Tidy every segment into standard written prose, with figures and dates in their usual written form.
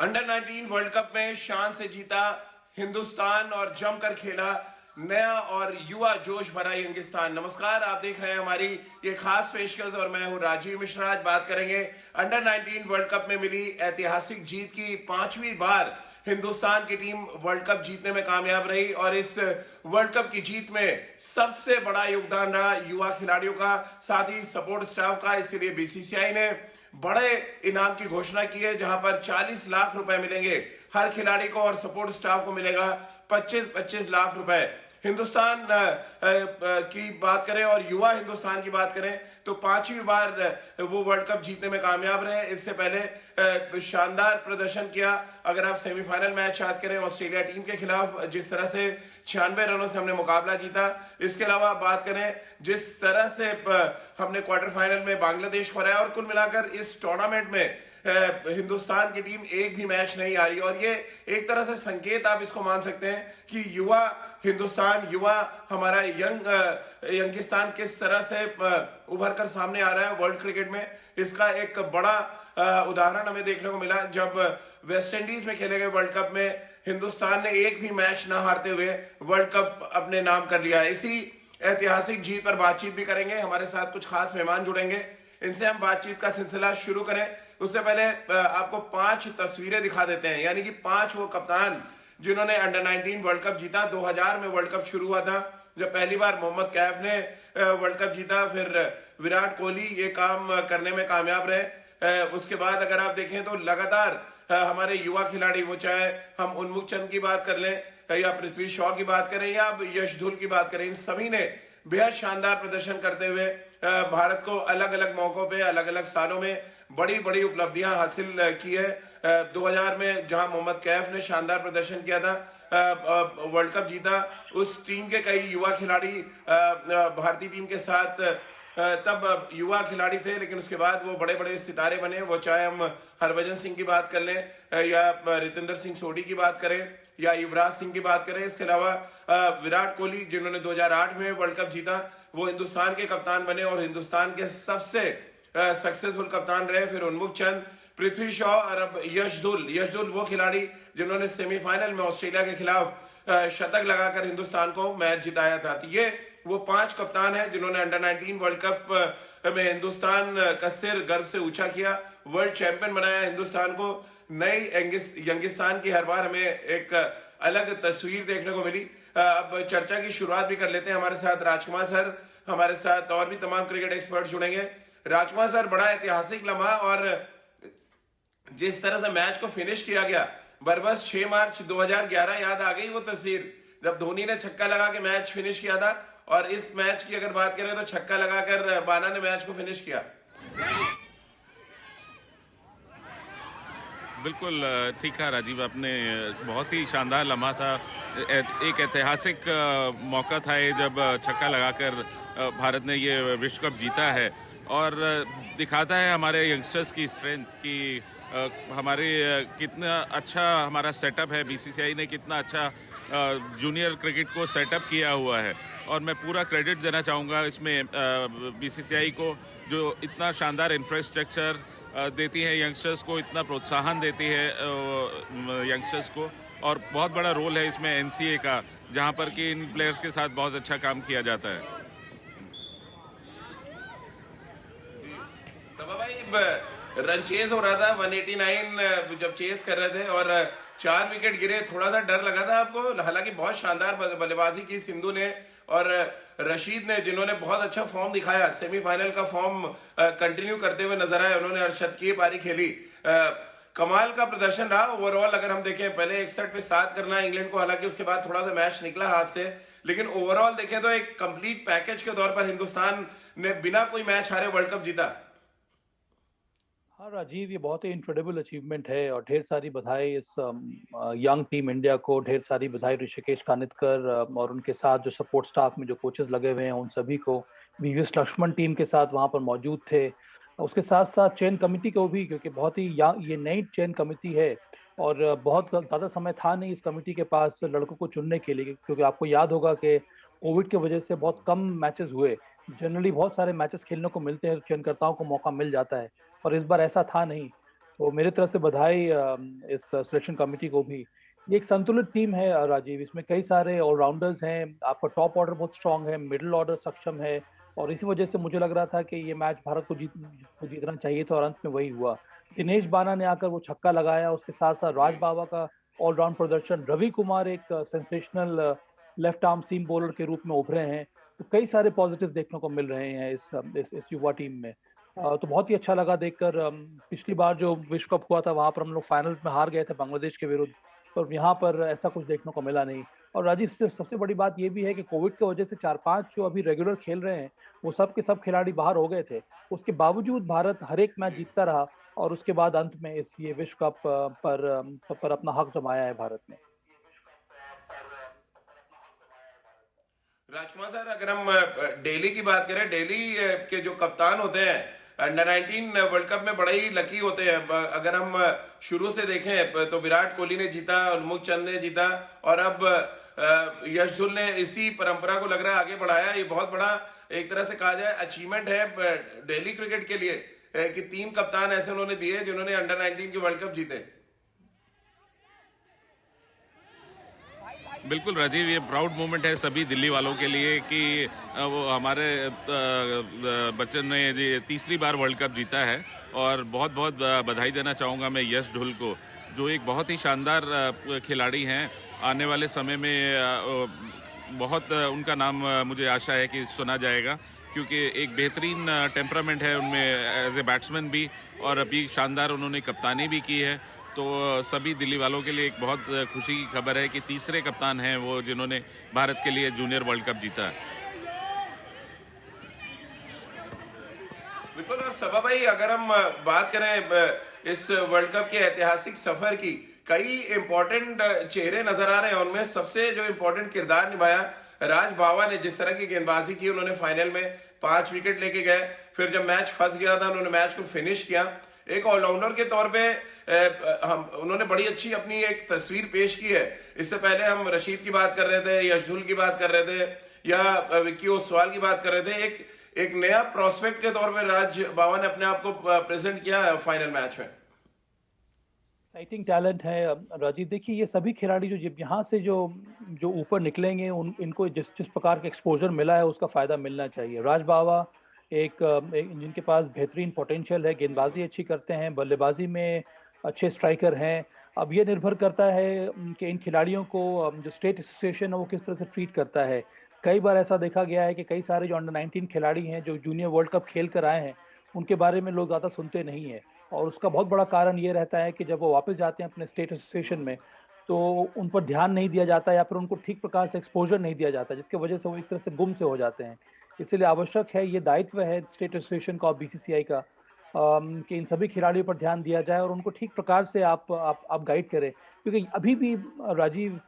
Under 19 world cup में शान से जीता हिंदुस्तान और जमकर खेला नया और युवा जोश भरा यंगिस्तान। नमस्कार, आप देख रहे हैं हमारी ये खास पेशकश और मैं हूं राजीव मिश्रा। आज बात करेंगे अंडर 19 वर्ल्ड कप में मिली ऐतिहासिक जीत की। 5वीं बार हिंदुस्तान की टीम वर्ल्ड कप जीतने में कामयाब रही और इस वर्ल्ड कप की जीत में सबसे बड़ा योगदान रहा युवा खिलाड़ियों का, साथ ही सपोर्ट स्टाफ का। इसीलिए बीसीसीआई ने बड़े इनाम की घोषणा की है, जहां पर 40 लाख रुपए मिलेंगे हर खिलाड़ी को और सपोर्ट स्टाफ को मिलेगा 25-25 लाख रुपए। हिंदुस्तान की बात करें और युवा हिंदुस्तान की बात करें तो 5वीं बार वो वर्ल्ड कप जीतने में कामयाब रहे। इससे पहले शानदार प्रदर्शन किया। अगर आप सेमीफाइनल मैच याद करें ऑस्ट्रेलिया टीम के खिलाफ, जिस तरह से 96 रनों से हमने मुकाबला जीता। इसके अलावा बात करें जिस तरह से हमने क्वार्टर फाइनल में बांग्लादेश को हराया और कुल मिलाकर इस टूर्नामेंट में हिंदुस्तान की टीम एक भी मैच नहीं आ रही। और ये एक तरह से संकेत आप इसको मान सकते हैं कि युवा हिंदुस्तान, युवा हमारा यंगिस्तान किस तरह से उभर कर सामने आ रहा है वर्ल्ड क्रिकेट में। इसका एक बड़ा उदाहरण हमें देखने को मिला जब वेस्ट इंडीज में खेले गए वर्ल्ड कप में हिंदुस्तान ने एक भी मैच ना हारते हुए वर्ल्ड कप अपने नाम कर लिया। इसी ऐतिहासिक जीत पर बातचीत भी करेंगे। हमारे साथ कुछ खास मेहमान जुड़ेंगे, इनसे हम बातचीत का सिलसिला शुरू करें। उससे पहले आपको 5 तस्वीरें दिखा देते हैं, यानी कि 5 वो कप्तान जिन्होंने अंडर 19 वर्ल्ड कप जीता। 2000 में वर्ल्ड कप शुरू हुआ था जब पहली बार मोहम्मद कैफ ने वर्ल्ड कप जीता। फिर विराट कोहली ये काम करने में कामयाब रहे। उसके बाद अगर आप देखें तो लगातार हमारे युवा खिलाड़ी, वो चाहे हम उन्मुख चंद की बात कर लें या पृथ्वी शॉ की बात करें या यश धुल की बात करें, इन सभी ने बेहद शानदार प्रदर्शन करते हुए भारत को अलग अलग मौकों पे अलग अलग सालों में बड़ी बड़ी उपलब्धियां हासिल की है। 2000 में जहां मोहम्मद कैफ ने शानदार प्रदर्शन किया था, वर्ल्ड कप जीता, उस टीम के कई युवा खिलाड़ी भारतीय टीम के साथ तब युवा खिलाड़ी थे, लेकिन उसके बाद वो बड़े बड़े सितारे बने। वो चाहे हम हरभजन सिंह की बात कर लें या रितेंद्र सिंह सोढ़ी की बात करें या युवराज सिंह की बात करें। इसके अलावा विराट कोहली जिन्होंने 2008 में वर्ल्ड कप जीता, वो हिंदुस्तान के कप्तान बने और हिंदुस्तान के सबसे सक्सेसफुल कप्तान रहे। फिर उन्मुख चंद, पृथ्वी शॉ और अब यश धुल वो खिलाड़ी जिन्होंने सेमीफाइनल में ऑस्ट्रेलिया के खिलाफ शतक लगाकर हिंदुस्तान को मैच जिताया था। तो ये वो 5 कप्तान हैं जिन्होंने अंडर 19 वर्ल्ड कप में हिंदुस्तान का सिर गर्व से ऊंचा किया, वर्ल्ड चैंपियन बनाया हिंदुस्तान को। नई यंगिस्तान की हर बार हमें एक अलग तस्वीर देखने को मिली। अब चर्चा की शुरुआत भी कर लेते हैं। हमारे साथ राजकुमार सर, हमारे साथ और भी तमाम क्रिकेट एक्सपर्ट जुड़ेंगे। राजकुमार सर, बड़ा ऐतिहासिक लम्हा, और जिस तरह से मैच को फिनिश किया गया, बरबस 6 मार्च 2011 याद आ गई वो तस्वीर जब धोनी ने छक्का लगा के मैच फिनिश किया था। और इस मैच की अगर बात करें तो छक्का लगाकर बाना ने मैच को फिनिश किया। बिल्कुल ठीक है राजीव, आपने बहुत ही शानदार लम्हा था। एक ऐतिहासिक मौका था ये जब छक्का लगाकर भारत ने ये विश्व कप जीता है और दिखाता है हमारे यंगस्टर्स की स्ट्रेंथ की हमारे कितना अच्छा हमारा सेटअप है। बीसीसीआई ने कितना अच्छा जूनियर क्रिकेट को सेटअप किया हुआ है और मैं पूरा क्रेडिट देना चाहूँगा इसमें बीसीसीआई को, जो इतना शानदार इंफ्रास्ट्रक्चर देती है यंगस्टर्स को, इतना प्रोत्साहन देती है यंगस्टर्स को। और बहुत बड़ा रोल है इसमें एनसीए का, जहां पर कि इन प्लेयर्स के साथ बहुत अच्छा काम किया जाता है। सबा भाई, रन चेज हो रहा था 189 जब चेस कर रहे थे और 4 विकेट गिरे, थोड़ा सा डर लगा था आपको? हालांकि बहुत शानदार बल्लेबाजी की सिंधु ने और रशीद ने, जिन्होंने बहुत अच्छा फॉर्म दिखाया। सेमीफाइनल का फॉर्म कंटिन्यू करते हुए नजर आए। उन्होंने अर्शदकीय पारी खेली, कमाल का प्रदर्शन रहा ओवरऑल। अगर हम देखें, पहले 61 पे 7 करना है इंग्लैंड को, हालांकि उसके बाद थोड़ा सा मैच निकला हाथ से, लेकिन ओवरऑल देखें तो एक कंप्लीट पैकेज के तौर पर हिंदुस्तान ने बिना कोई मैच हारे वर्ल्ड कप जीता। हाँ राजीव, ये बहुत ही इनक्रेडिबल अचीवमेंट है और ढेर सारी बधाई इस यंग टीम इंडिया को। ढेर सारी बधाई ऋषिकेश कानितकर और उनके साथ जो सपोर्ट स्टाफ में जो कोचेस लगे हुए हैं उन सभी को। वीवीएस लक्ष्मण टीम के साथ वहाँ पर मौजूद थे, उसके साथ साथ चयन कमेटी को भी, क्योंकि बहुत ही ये नई चयन कमेटी है और बहुत ज़्यादा समय था नहीं इस कमेटी के पास लड़कों को चुनने के लिए, क्योंकि आपको याद होगा कि कोविड की वजह से बहुत कम मैचेस हुए। जनरली बहुत सारे मैचेस खेलने को मिलते हैं, चयनकर्ताओं को मौका मिल जाता है, और इस बार ऐसा था नहीं। तो मेरी तरफ से बधाई इस सिलेक्शन कमेटी को भी। ये एक संतुलित टीम है राजीव, इसमें कई सारे ऑलराउंडर्स हैं, आपका टॉप ऑर्डर बहुत स्ट्रांग है, मिडिल ऑर्डर सक्षम है, और इसी वजह से मुझे लग रहा था कि ये मैच भारत को जीतना चाहिए था और अंत में वही हुआ। दिनेश बाना ने आकर वो छक्का लगाया, उसके साथ साथ राज बाबा का ऑलराउंड प्रदर्शन, रवि कुमार एक सेंसेशनल लेफ्ट आर्म सीम बॉलर के रूप में उभरे हैं। तो कई सारे पॉजिटिव देखने को मिल रहे हैं इस युवा टीम में। तो बहुत ही अच्छा लगा देखकर। पिछली बार जो विश्व कप हुआ था वहां पर हम लोग फाइनल में हार गए थे बांग्लादेश के विरुद्ध, पर यहाँ पर ऐसा कुछ देखने को मिला नहीं। और राजीव, सबसे बड़ी बात ये भी है कि कोविड की वजह से 4-5 जो अभी रेगुलर खेल रहे हैं वो सब के सब खिलाड़ी बाहर हो गए थे। उसके बावजूद भारत हर एक मैच जीतता रहा और उसके बाद अंत में इस ये विश्व कप पर अपना हक जमाया है भारत ने। राजकुमार सर, अगर हम दिल्ली की बात करें, दिल्ली के जो कप्तान होते हैं अंडर 19 वर्ल्ड कप में बड़े ही लकी होते हैं। अगर हम शुरू से देखें तो विराट कोहली ने जीता, उन्मुख चंद ने जीता, और अब यश धुल ने इसी परंपरा को लग रहा है आगे बढ़ाया। ये बहुत बड़ा एक तरह से कहा जाए अचीवमेंट है दिल्ली क्रिकेट के लिए कि 3 कप्तान ऐसे उन्होंने दिए जिन्होंने अंडर 19 के वर्ल्ड कप जीते। बिल्कुल राजीव, ये प्राउड मोमेंट है सभी दिल्ली वालों के लिए कि वो हमारे बच्चन ने जी तीसरी बार वर्ल्ड कप जीता है। और बहुत बहुत बधाई देना चाहूँगा मैं यश ढुल को, जो एक बहुत ही शानदार खिलाड़ी हैं। आने वाले समय में बहुत उनका नाम मुझे आशा है कि सुना जाएगा, क्योंकि एक बेहतरीन टेम्परामेंट है उनमें एज ए बैट्समैन भी, और अभी शानदार उन्होंने कप्तानी भी की है। तो सभी दिल्ली वालों के लिए एक बहुत खुशी की खबर है कि तीसरे कप्तान हैं वो जिन्होंने भारत के लिए जूनियर वर्ल्ड कप जीता है। बिल्कुल। और सभा भाई, अगर हम बात करें इस वर्ल्ड कप के ऐतिहासिक सफर की, कई इंपॉर्टेंट चेहरे नजर आ रहे हैं। उनमें सबसे जो इंपॉर्टेंट किरदार निभाया राज बावा ने। जिस तरह की गेंदबाजी की उन्होंने, फाइनल में 5 विकेट लेके गए, फिर जब मैच फंस गया था उन्होंने मैच को फिनिश किया। एक ऑलराउंडर के तौर पे उन्होंने बड़ी अच्छी अपनी एक तस्वीर पेश की है। इससे पहले हम रशीद की बात कर रहे थे, यशधुल की बात कर रहे थे, या विक्की ओसवाल की बात कर रहे थे। एक नया प्रोस्पेक्ट के तौर पे राज बावा ने अपने आप को प्रेजेंट किया है फाइनल मैच में। एक्साइटिंग टैलेंट है राजीव। देखिए, ये सभी खिलाड़ी जो यहाँ से जो ऊपर निकलेंगे, इनको जिस प्रकार का एक्सपोजर मिला है उसका फायदा मिलना चाहिए। राज बावा एक जिनके पास बेहतरीन पोटेंशियल है, गेंदबाजी अच्छी करते हैं, बल्लेबाजी में अच्छे स्ट्राइकर हैं। अब ये निर्भर करता है कि इन खिलाड़ियों को जो स्टेट एसोसिएशन है वो किस तरह से ट्रीट करता है। कई बार ऐसा देखा गया है कि कई सारे जो अंडर 19 खिलाड़ी हैं जो जूनियर वर्ल्ड कप खेल कर आए हैं, उनके बारे में लोग ज़्यादा सुनते नहीं हैं, और उसका बहुत बड़ा कारण ये रहता है कि जब वो वापस जाते हैं अपने स्टेट एसोसिएशन में तो उन पर ध्यान नहीं दिया जाता या फिर उनको ठीक प्रकार से एक्सपोजर नहीं दिया जाता, जिसकी वजह से वो एक तरह से गुम से हो जाते हैं। इसलिए आवश्यक है, ये दायित्व है स्टेट एसोसिएशन का और बीसीसीआई का कि इन सभी खिलाड़ियों पर ध्यान दिया जाए और उनको ठीक प्रकार से आप गाइड करें। क्योंकि अभी भी राजीव,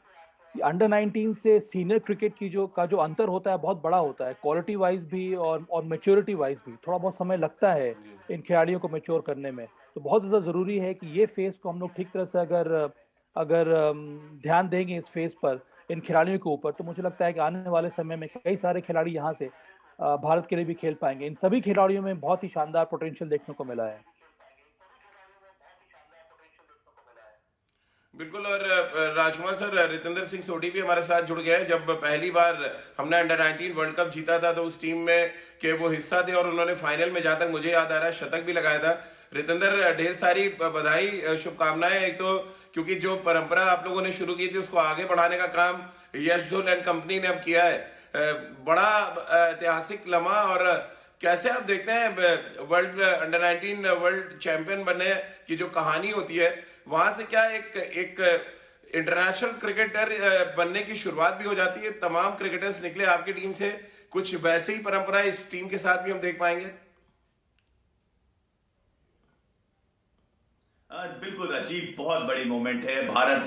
अंडर 19 से सीनियर क्रिकेट की जो अंतर होता है बहुत बड़ा होता है, क्वालिटी वाइज भी और मैच्योरिटी वाइज भी थोड़ा बहुत समय लगता है इन खिलाड़ियों को मैच्योर करने में। तो बहुत ज़्यादा ज़रूरी है कि ये फेज को हम लोग ठीक तरह से अगर ध्यान देंगे इस फेज पर, इन खिलाड़ियों के ऊपर, तो मुझे लगता है कि आने वाले समय में कई सारे खिलाड़ी यहाँ से भारत के लिए भी खेल पाएंगे। इन सभी खिलाड़ियों में बहुत ही शानदार पोटेंशियल देखने को मिला है। बिल्कुल। और राजकुमार सर, रितेंद्र सिंह सोढ़ी भी हमारे साथ जुड़ गए। जब पहली बार हमने अंडर 19 वर्ल्ड कप जीता था तो उस टीम में के वो हिस्सा थे और उन्होंने फाइनल में, जहां तक मुझे याद आ रहा है, शतक भी लगाया था। रितेंद्र, ढेर सारी बधाई, शुभकामनाएं। एक तो क्योंकि जो परंपरा आप लोगों ने शुरू की थी उसको आगे बढ़ाने का काम यश धुल एंड कंपनी ने अब किया है। बड़ा ऐतिहासिक लम्हा। और कैसे आप देखते हैं वर्ल्ड अंडर 19 वर्ल्ड चैंपियन बनने की जो कहानी होती है, वहां से क्या एक इंटरनेशनल क्रिकेटर बनने की शुरुआत भी हो जाती है? तमाम क्रिकेटर्स निकले आपकी टीम से, कुछ वैसे ही परंपरा इस टीम के साथ भी हम देख पाएंगे? बिल्कुल राजीव, बहुत बड़ी मोमेंट है। भारत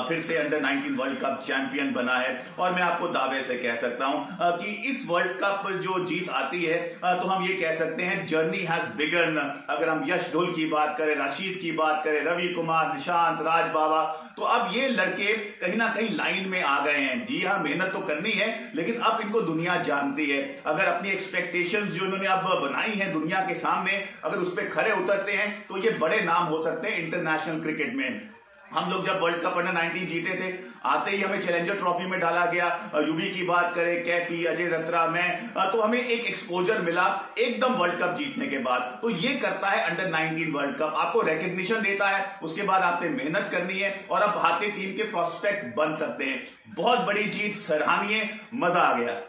फिर से अंडर 19 वर्ल्ड कप चैंपियन बना है और मैं आपको दावे से कह सकता हूं कि इस वर्ल्ड कप जो जीत आती है तो हम ये कह सकते हैं जर्नी हैज बिगन। अगर हम यश ढुल की बात करें, रशीद की बात करें, रवि कुमार, निशांत, राज बाबा, तो अब ये लड़के कहीं ना कहीं लाइन में आ गए हैं। जी हाँ, मेहनत तो करनी है, लेकिन अब इनको दुनिया जानती है। अगर अपनी एक्सपेक्टेशंस जो इन्होंने अब बनाई है दुनिया के सामने, अगर उस पर खरे उतरते हैं तो ये बड़े नाम हो सकते हैं सकते हैं इंटरनेशनल क्रिकेट में। हम लोग जब वर्ल्ड कप अंडर 19 जीते थे, आते ही हमें चैलेंजर ट्रॉफी में डाला गया। यूवी की बात करें, कैफी, अजय रत्रा, मैं, तो हमें एक एक्सपोजर मिला एकदम वर्ल्ड कप जीतने के बाद। तो ये करता है अंडर 19 वर्ल्ड कप, आपको रिकग्निशन देता है, उसके बाद आपने मेहनत करनी है और आप भारतीय टीम के प्रोस्पेक्ट बन सकते हैं। बहुत बड़ी जीत, सराहनीय, मजा आ गया।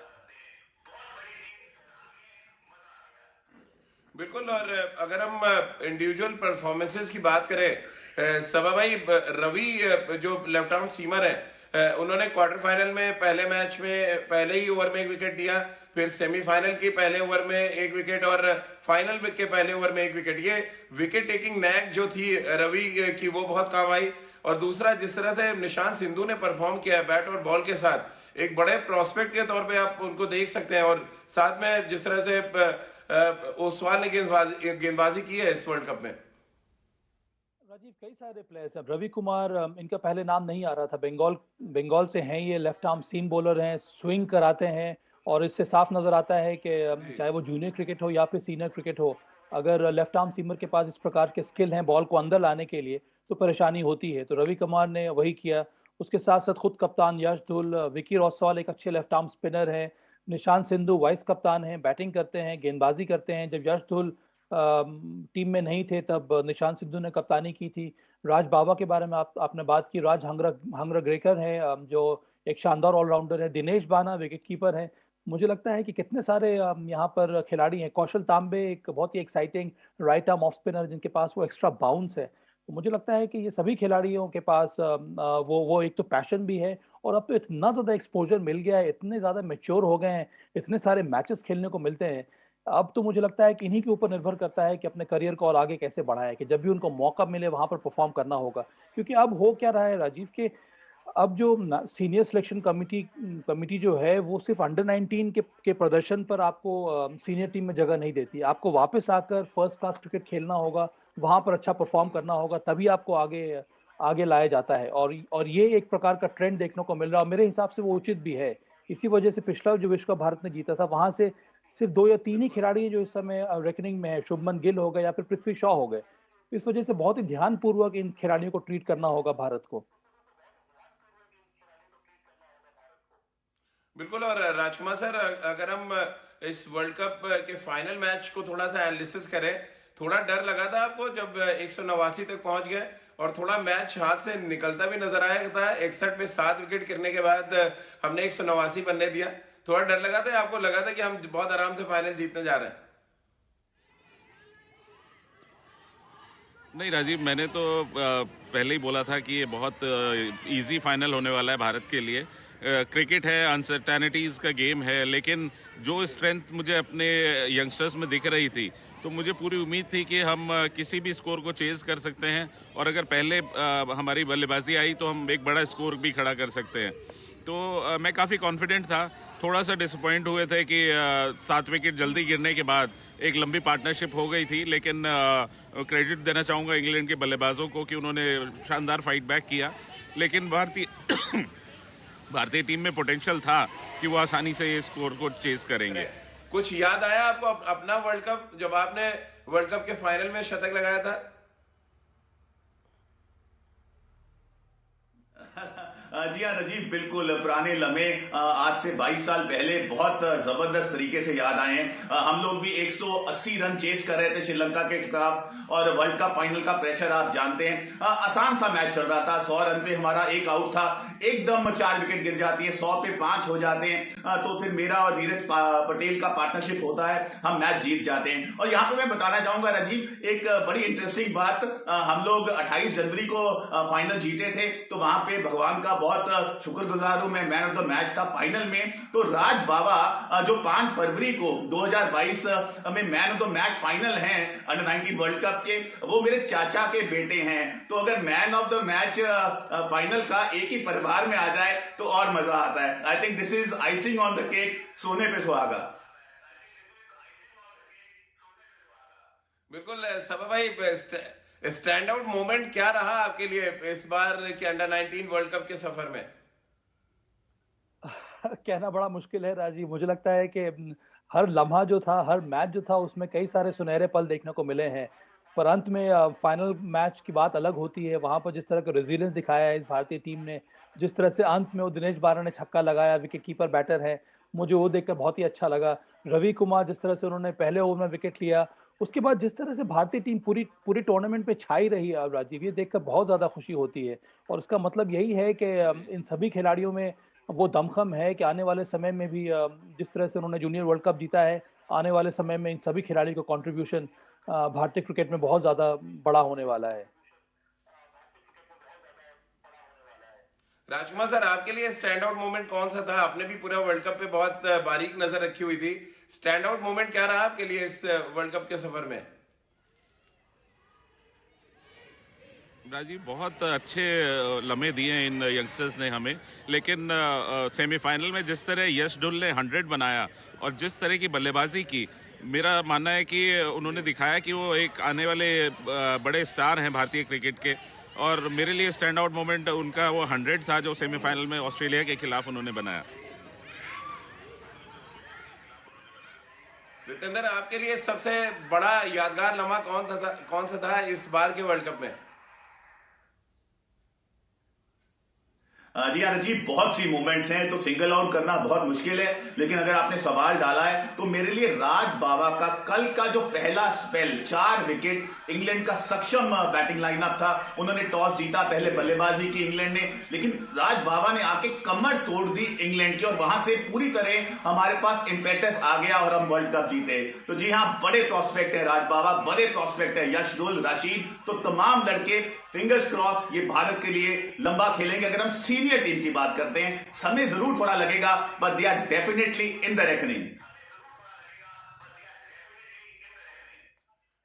बिल्कुल। और अगर हम इंडिविजुअल परफॉर्मेंसेस की बात करें, सबा भाई, रवि जो लेफ्ट आर्म सीमर है, उन्होंने क्वार्टर फाइनल में पहले मैच में पहले ही ओवर में एक विकेट दिया, फिर सेमीफाइनल के पहले ओवर में एक विकेट और फाइनल के पहले ओवर में एक विकेट। ये विकेट टेकिंग नैक जो थी रवि की, वो बहुत काम आई। और दूसरा, जिस तरह से निशांत सिंधु ने परफॉर्म किया है बैट और बॉल के साथ, एक बड़े प्रोस्पेक्ट के तौर पे आप उनको देख सकते हैं। और साथ में जिस तरह से ओसवाल ने गेंदबाजी की है इस वर्ल्ड कप में। राजीव, कई सारे प्लेयर्स हैं। रवि कुमार, इनका पहले नाम नहीं आ रहा था। बंगाल से हैं, ये लेफ्ट आर्म सीम बॉलर हैं, स्विंग कराते हैं और इससे साफ नजर आता है कि चाहे वो जूनियर क्रिकेट हो या फिर सीनियर क्रिकेट हो, अगर लेफ्ट आर्म सीमर के पास इस प्रकार के स्किल हैं बॉल को अंदर लाने के लिए, तो परेशानी होती है। तो रवि कुमार ने वही किया। उसके साथ साथ खुद कप्तान यश धुल, विकी रौसवाल एक अच्छे लेफ्ट आर्म स्पिनर हैं, निशांत सिंधु वाइस कप्तान हैं, बैटिंग करते हैं, गेंदबाजी करते हैं। जब यश धुल टीम में नहीं थे तब निशांत सिद्धू ने कप्तानी की थी। राज बाबा के बारे में आपने बात की। राज हंगरग्रेकर है, जो एक शानदार ऑलराउंडर है। दिनेश बाना विकेट कीपर है। मुझे लगता है कि कितने सारे यहाँ पर खिलाड़ी हैं। कौशल तांबे एक बहुत ही exciting right arm off spinner, जिनके पास वो एक्स्ट्रा बाउंस है। तो मुझे लगता है कि ये सभी खिलाड़ियों के पास वो एक तो पैशन भी है, और अब तो इतना ज़्यादा एक्सपोजर मिल गया है, इतने ज़्यादा मेच्योर हो गए हैं, इतने सारे मैचेस खेलने को मिलते हैं। अब तो मुझे लगता है कि इन्हीं के ऊपर निर्भर करता है कि अपने करियर को और आगे कैसे बढ़ाएं, कि जब भी उनको मौका मिले वहां पर परफॉर्म करना होगा। क्योंकि अब हो क्या रहा है राजीव, के अब जो सीनियर सिलेक्शन कमिटी जो है, वो सिर्फ अंडर 19 के प्रदर्शन पर आपको सीनियर टीम में जगह नहीं देती। आपको वापस आकर फर्स्ट क्लास क्रिकेट खेलना होगा, वहां पर अच्छा परफॉर्म करना होगा, तभी आपको आगे आगे लाया जाता है। और ये एक प्रकार का ट्रेंड देखने को मिल रहा है, और मेरे हिसाब से वो उचित भी है। इसी वजह से पिछला जो विश्व कप भारत ने जीता था, वहां से सिर्फ 2 या 3 ही खिलाड़ी हैं जो इस समय रेकनिंग में है। शुभमन गिल हो गए या फिर पृथ्वी शॉ हो गए। इस वजह से बहुत ही ध्यानपूर्वक इन खिलाड़ियों को ट्रीट करना होगा भारत को। बिल्कुल। और राजकुमार सर, अगर हम इस वर्ल्ड कप के फाइनल मैच को थोड़ा सा एनालिसिस करें, थोड़ा डर लगा था आपको जब 189 तक पहुंच गए और थोड़ा मैच हाथ से निकलता भी नजर आया था। 61 पे 7 विकेट गिरने के बाद हमने 189 बनने दिया। थोड़ा डर लगा था, आपको लगा था कि हम बहुत आराम से फाइनल जीतने जा रहे हैं? नहीं राजीव, मैंने तो पहले ही बोला था कि ये बहुत इजी फाइनल होने वाला है भारत के लिए। क्रिकेट है, अनसर्टेनिटीज़ का गेम है, लेकिन जो स्ट्रेंथ मुझे अपने यंगस्टर्स में दिख रही थी, तो मुझे पूरी उम्मीद थी कि हम किसी भी स्कोर को चेज़ कर सकते हैं, और अगर पहले हमारी बल्लेबाजी आई तो हम एक बड़ा स्कोर भी खड़ा कर सकते हैं। तो मैं काफ़ी कॉन्फिडेंट था। थोड़ा सा डिसअपॉइंट हुए थे कि 7 विकेट जल्दी गिरने के बाद एक लंबी पार्टनरशिप हो गई थी, लेकिन क्रेडिट देना चाहूँगा इंग्लैंड के बल्लेबाजों को कि उन्होंने शानदार फाइट बैक किया। लेकिन भारतीय टीम में पोटेंशियल था कि वो आसानी से ये स्कोर को चेज करेंगे। कुछ याद आया आपको अपना वर्ल्ड कप, जब आपने वर्ल्ड कप के फाइनल में शतक लगाया था? जी हाँ राजीव, बिल्कुल पुराने लम्हे आज से 22 साल पहले बहुत जबरदस्त तरीके से याद आए हैं। हम लोग भी 180 रन चेस कर रहे थे श्रीलंका के खिलाफ, और वर्ल्ड कप फाइनल का प्रेशर आप जानते हैं। आसान सा मैच चल रहा था। 100 रन पे हमारा एक आउट था, एकदम 4 विकेट गिर जाती है, 100 पे 5 हो जाते हैं, तो फिर मेरा और धीरज पटेल का पार्टनरशिप होता है, हम मैच जीत जाते हैं। और यहाँ पे मैं बताना चाहूंगा राजीव एक बड़ी इंटरेस्टिंग बात। हम लोग 28 जनवरी को फाइनल जीते थे, तो वहां पे भगवान का बहुत शुक्रगुजार हूं मैं, मैन ऑफ द मैच था फाइनल में। तो राज बाबा जो 5 फरवरी को 2022 में man of the match final हैं अंडर 19 वर्ल्ड कप के, वो मेरे चाचा के बेटे हैं। तो अगर man of the match final का एक ही परिवार में आ जाए तो और मजा आता है। I think this is icing on the cake, सोने पे सुहागा। बिल्कुल। सबा भाई, स्टैंड आउट मोमेंट क्या रहा आपके लिए इस बार के अंडर 19 वर्ल्ड कप के सफर में? कहना बड़ा मुश्किल है राजीव। मुझे लगता है कि हर लम्हा जो था, हर मैच जो था, उसमें कई सारे सुनहरे पल देखने को मिले हैं। पर अंत में फाइनल मैच की बात अलग होती है। वहाँ पर जिस तरह का रेजिलियंस दिखाया है इस भारतीय टीम ने, जिस तरह से अंत में वो दिनेश बारन ने छक्का लगाया, विकेट कीपर बैटर है, मुझे वो देखकर बहुत ही अच्छा लगा। रवि कुमार जिस तरह से उन्होंने पहले ओवर में विकेट लिया, उसके बाद जिस तरह से भारतीय टीम पूरी पूरी टूर्नामेंट पे छाई रही है राजीव, ये देखकर बहुत ज़्यादा खुशी होती है। और उसका मतलब यही है कि इन सभी खिलाड़ियों में वो दमखम है कि आने वाले समय में भी जिस तरह से उन्होंने जूनियर वर्ल्ड कप जीता है, आने वाले समय में इन सभी खिलाड़ियों का कंट्रीब्यूशन भारतीय क्रिकेट में बहुत ज़्यादा बड़ा होने वाला है। राजकुमार सर, आपके लिए स्टैंड आउट मोमेंट कौन सा था? आपने भी पूरा वर्ल्ड कप पे बहुत बारीक नजर रखी हुई थी। स्टैंड आउट मोमेंट क्या रहा आपके लिए इस वर्ल्ड कप के सफर में? राजीव, बहुत अच्छे लम्हे दिए हैं इन यंगस्टर्स ने हमें, लेकिन सेमीफाइनल में जिस तरह यश डुल ने 100 बनाया और जिस तरह की बल्लेबाजी की, मेरा मानना है कि उन्होंने दिखाया कि वो एक आने वाले बड़े स्टार हैं भारतीय क्रिकेट के। और मेरे लिए स्टैंड आउट मोमेंट उनका वो 100 था जो सेमीफाइनल में ऑस्ट्रेलिया के खिलाफ उन्होंने बनाया। रितेंद्र, आपके लिए सबसे बड़ा यादगार लम्हा कौन सा था इस बार के वर्ल्ड कप में? जी हाँ जी, बहुत सी मूवमेंट्स हैं तो सिंगल आउट करना बहुत मुश्किल है, लेकिन अगर आपने सवाल डाला है तो मेरे लिए राज बाबा का कल का जो पहला स्पेल, 4 विकेट, इंग्लैंड का सक्षम बैटिंग लाइनअप था, उन्होंने टॉस जीता, पहले बल्लेबाजी की इंग्लैंड ने, लेकिन राज बाबा ने आके कमर तोड़ दी इंग्लैंड की और वहां से पूरी तरह हमारे पास इंपेटस आ गया और हम वर्ल्ड कप जीते। तो जी हाँ, बड़े प्रोस्पेक्ट है राज बाबा, बड़े प्रोस्पेक्ट है यश डोल, राशिद, तो तमाम लड़के फिंगर्स क्रॉस ये भारत के लिए लंबा खेलेंगे। अगर हम सीनियर टीम की बात करते हैं, समय जरूर थोड़ा लगेगा, but they are definitely in the reckoning.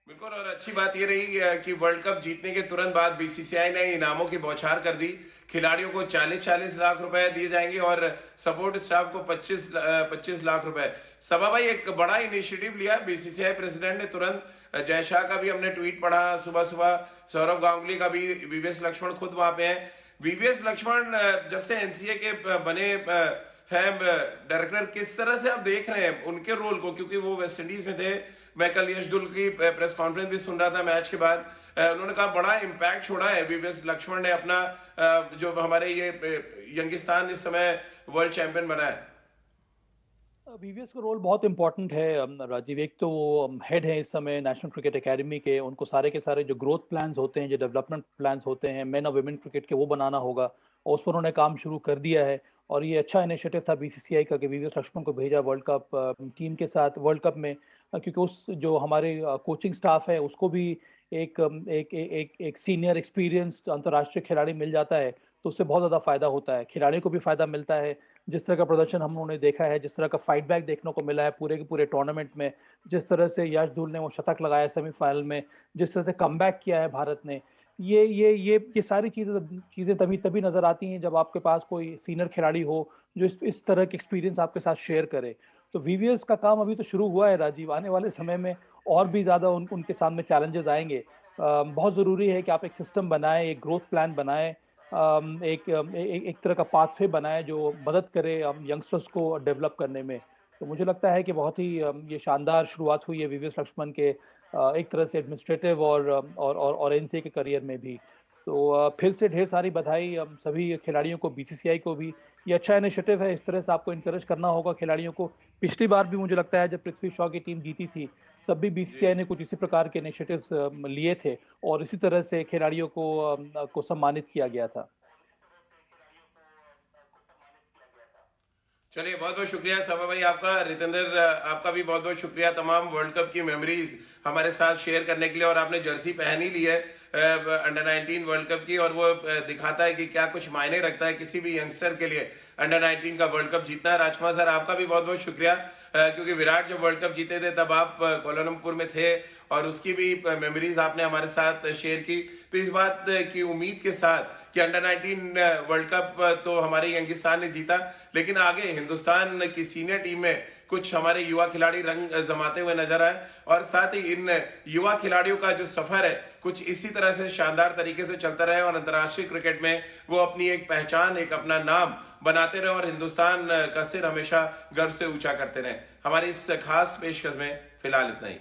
बिल्कुल, और अच्छी बात ये रही कि वर्ल्ड कप जीतने के तुरंत बाद बीसीसीआई ने इनामों की बौछार कर दी। खिलाड़ियों को 40-40 लाख रुपए दिए जाएंगे और सपोर्ट स्टाफ को 25 लाख रुपए। सभा भाई, एक बड़ा इनिशिएटिव लिया बीसीसीआई प्रेसिडेंट ने तुरंत। जय शाह का भी हमने ट्वीट पढ़ा सुबह सुबह, सौरव गांगुली का भी, वीवीएस लक्ष्मण खुद वहां पे हैं। वीवीएस लक्ष्मण जब से एनसीए के बने हैं डायरेक्टर, किस तरह से आप देख रहे हैं उनके रोल को? क्योंकि वो वेस्ट इंडीज में थे। मैं कल यश डुल की प्रेस कॉन्फ्रेंस भी सुन रहा था मैच के बाद, उन्होंने कहा बड़ा इम्पैक्ट छोड़ा है वीवीएस लक्ष्मण ने अपना, जो हमारे ये यंगिस्तान इस समय वर्ल्ड चैंपियन बना है। वीवीएस का रोल बहुत इंपॉर्टेंट है राजीव। एक तो वो हेड है इस समय नेशनल क्रिकेट एकेडमी के, उनको सारे के सारे जो ग्रोथ प्लान्स होते हैं, जो डेवलपमेंट प्लान्स होते हैं मेन और वुमेन क्रिकेट के, वो बनाना होगा और उस पर उन्होंने काम शुरू कर दिया है। और ये अच्छा इनिशिएटिव था बीसीसीआई का कि वीवीएस लक्ष्मण को भेजा वर्ल्ड कप टीम के साथ वर्ल्ड कप में, क्योंकि उस जो हमारे कोचिंग स्टाफ है उसको भी एक एक सीनियर एक्सपीरियंस्ड अंतर्राष्ट्रीय खिलाड़ी मिल जाता है, तो उससे बहुत ज़्यादा फायदा होता है, खिलाड़ियों को भी फायदा मिलता है। जिस तरह का प्रदर्शन हम लोगों ने देखा है, जिस तरह का फाइट बैक देखने को मिला है पूरे के पूरे टूर्नामेंट में, जिस तरह से यश धुल ने वो शतक लगाया सेमीफाइनल में, जिस तरह से कमबैक किया है भारत ने, ये सारी चीज़ें तभी तभी नज़र आती हैं जब आपके पास कोई सीनियर खिलाड़ी हो जो इस तरह के एक्सपीरियंस आपके साथ शेयर करे। तो वीवीएस का काम अभी तो शुरू हुआ है राजीव, आने वाले समय में और भी ज़्यादा उनके सामने चैलेंजेस आएंगे। बहुत ज़रूरी है कि आप एक सिस्टम बनाएं, एक ग्रोथ प्लान बनाएं, एक तरह का पाथवे बनाए जो मदद करे यंगस्टर्स को डेवलप करने में। तो मुझे लगता है कि बहुत ही ये शानदार शुरुआत हुई है वीवीएस लक्ष्मण के एक तरह से एडमिनिस्ट्रेटिव और एनसीए के करियर में भी। तो फिर से ढेर सारी बधाई सभी खिलाड़ियों को, बीसीसीआई को भी। ये अच्छा इनिशिएटिव है, इस तरह से आपको इनकरेज करना होगा खिलाड़ियों को। पिछली बार भी मुझे लगता है जब पृथ्वी शॉ की टीम जीती थी तब भी बीसीसीआई ने कुछ इसी प्रकार के इनिशिएटिव्स लिए थे और इसी तरह से खिलाड़ियों को सम्मानित किया गया था। चलिए, बहुत बहुत शुक्रिया सभा भाई आपका। रितेंद्र, आपका भी बहुत बहुत शुक्रिया तमाम वर्ल्ड कप की मेमोरीज हमारे साथ शेयर करने के लिए। और आपने जर्सी पहन ही ली है अंडर 19 वर्ल्ड कप की, और वो दिखाता है कि क्या कुछ मायने रखता है किसी भी यंगस्टर के लिए अंडर 19 का वर्ल्ड कप जीतना। राजकुमार सर, आपका भी बहुत बहुत शुक्रिया, क्योंकि विराट जब वर्ल्ड कप जीते थे तब आप कोलालमपुर में थे और उसकी भी मेमोरीज आपने हमारे साथ शेयर की। तो इस बात की उम्मीद के साथ कि अंडर 19 वर्ल्ड कप तो हमारे यंगिस्तान ने जीता, लेकिन आगे हिंदुस्तान की सीनियर टीम में कुछ हमारे युवा खिलाड़ी रंग जमाते हुए नजर आए, और साथ ही इन युवा खिलाड़ियों का जो सफर है कुछ इसी तरह से शानदार तरीके से चलता रहे और अंतर्राष्ट्रीय क्रिकेट में वो अपनी एक पहचान, एक अपना नाम बनाते रहे और हिंदुस्तान का सिर हमेशा गर्व से ऊंचा करते रहे। हमारी इस खास पेशकश में फिलहाल इतना ही।